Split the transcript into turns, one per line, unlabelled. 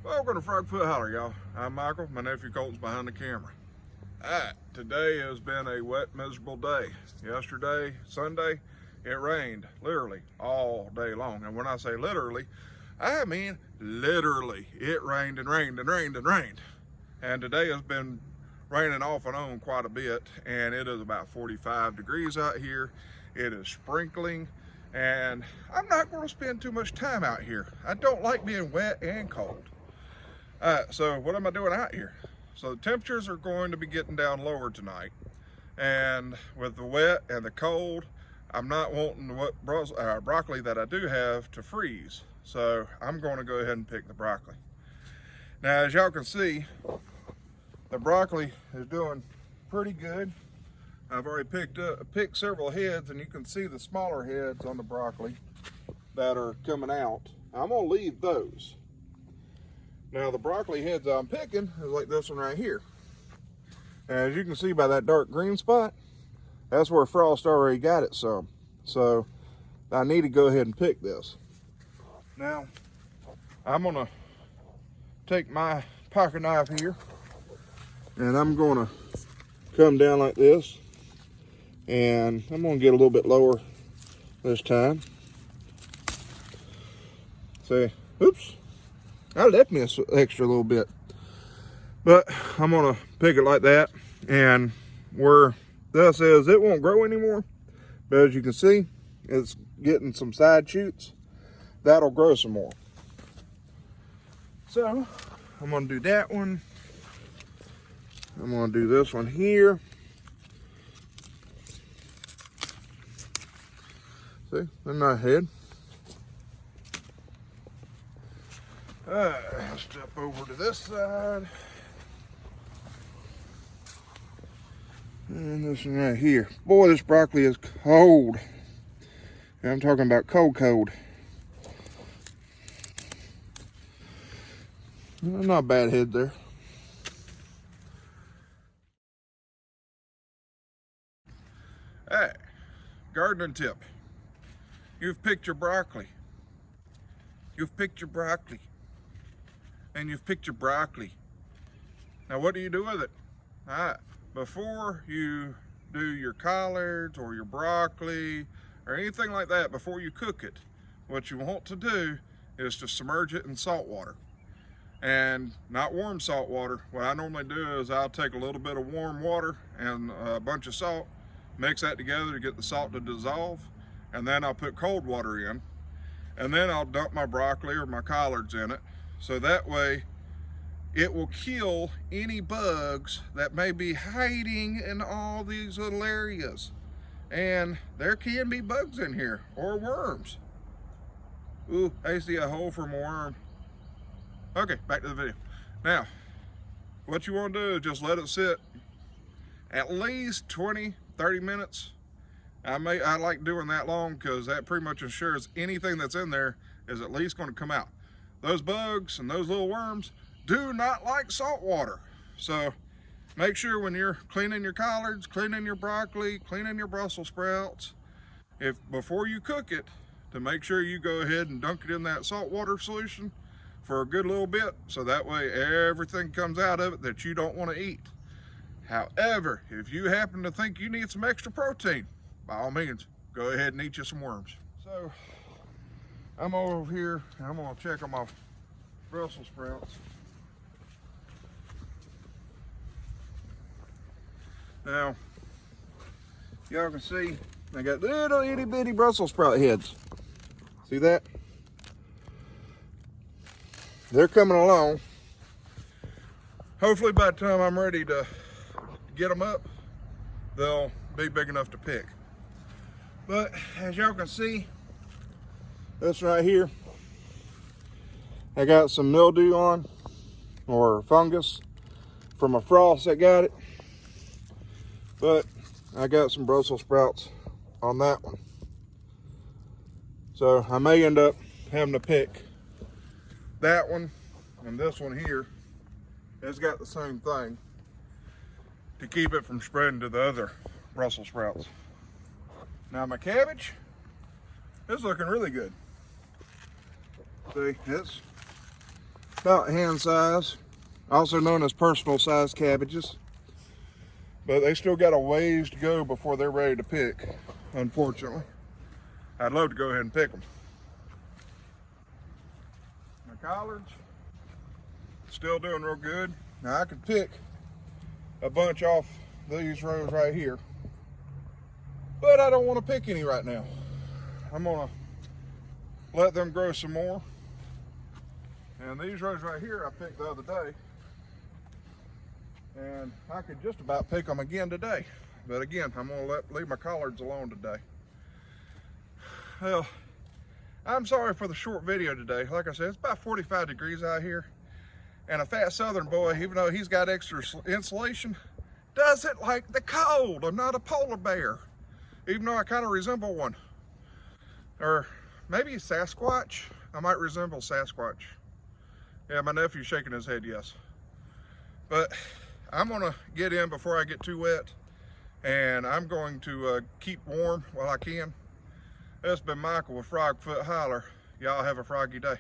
Welcome to Frog Foot Holler, y'all. I'm Michael. My nephew Colton's behind the camera. Alright, today has been a wet, miserable day. Yesterday, Sunday, it rained literally all day long. And when I say literally, I mean literally. It rained and rained and rained and rained. And today has been raining off and on quite a bit. And it is about 45 degrees out here. It is sprinkling. And I'm not going to spend too much time out here. I don't like being wet and cold. So what am I doing out here? So the temperatures are going to be getting down lower tonight, and with the wet and the cold, I'm not wanting the broccoli that I do have to freeze. So I'm going to go ahead and pick the broccoli. Now, as y'all can see, the broccoli is doing pretty good. I've already picked several heads, and you can see the smaller heads on the broccoli that are coming out. I'm gonna leave those. Now the broccoli heads I'm picking is like this one right here. And as you can see by that dark green spot, that's where frost already got it some. So I need to go ahead and pick this. Now I'm gonna take my pocket knife here and I'm gonna come down like this, and I'm gonna get a little bit lower this time. See, oops. I left me an extra little bit, but I'm gonna pick it like that, and where this is, it won't grow anymore, but as you can see, it's getting some side shoots. That'll grow some more. So I'm gonna do that one. I'm gonna do this one here. See, they're not head. Step over to this side. And this one right here. Boy, this broccoli is cold. And I'm talking about cold. Not a bad head there. Hey, gardening tip. You've picked your broccoli. You've picked your broccoli. And you've picked your broccoli. Now what do you do with it? Before you do your collards or your broccoli or anything like that, before you cook it, what you want to do is to submerge it in salt water. And not warm salt water. What I normally do is I'll take a little bit of warm water and a bunch of salt, mix that together to get the salt to dissolve, and then I'll put cold water in, and then I'll dump my broccoli or my collards in it. So that way it will kill any bugs that may be hiding in all these little areas. And there can be bugs in here, or worms. Ooh, I see a hole from a worm. Okay, back to the video. Now, what you want to do is just let it sit at least 20, 30 minutes. I like doing that long because that pretty much ensures anything that's in there is at least going to come out. Those bugs and those little worms do not like salt water. So make sure when you're cleaning your collards, cleaning your broccoli, cleaning your Brussels sprouts, before you cook it, to make sure you go ahead and dunk it in that salt water solution for a good little bit, so that way everything comes out of it that you don't want to eat. However, if you happen to think you need some extra protein, by all means, go ahead and eat you some worms. So I'm over here and I'm gonna check on my Brussels sprouts. Now, y'all can see I got little itty bitty Brussels sprout heads. See that? They're coming along. Hopefully by the time I'm ready to get them up, they'll be big enough to pick. But as y'all can see, this right here, I got some mildew on, or fungus from a frost that got it. But I got some Brussels sprouts on that one. So I may end up having to pick that one and this one here. It's got the same thing to keep it from spreading to the other Brussels sprouts. Now my cabbage is looking really good. See, about hand size, also known as personal size cabbages. But they still got a ways to go before they're ready to pick, unfortunately. I'd love to go ahead and pick them. My collards, still doing real good. Now I could pick a bunch off these rows right here, but I don't want to pick any right now. I'm gonna let them grow some more. And these rows right here I picked the other day, and I could just about pick them again today. But again, I'm gonna leave my collards alone today. Well, I'm sorry for the short video today. Like I said, it's about 45 degrees out here, and a fat southern boy, even though he's got extra insulation, doesn't like the cold. I'm not a polar bear, even though I kind of resemble one. Or maybe Sasquatch. I might resemble Sasquatch. Yeah, my nephew's shaking his head yes. But I'm gonna get in before I get too wet, and I'm going to keep warm while I can. This has been Michael with Frogfoot Holler. Y'all have a froggy day.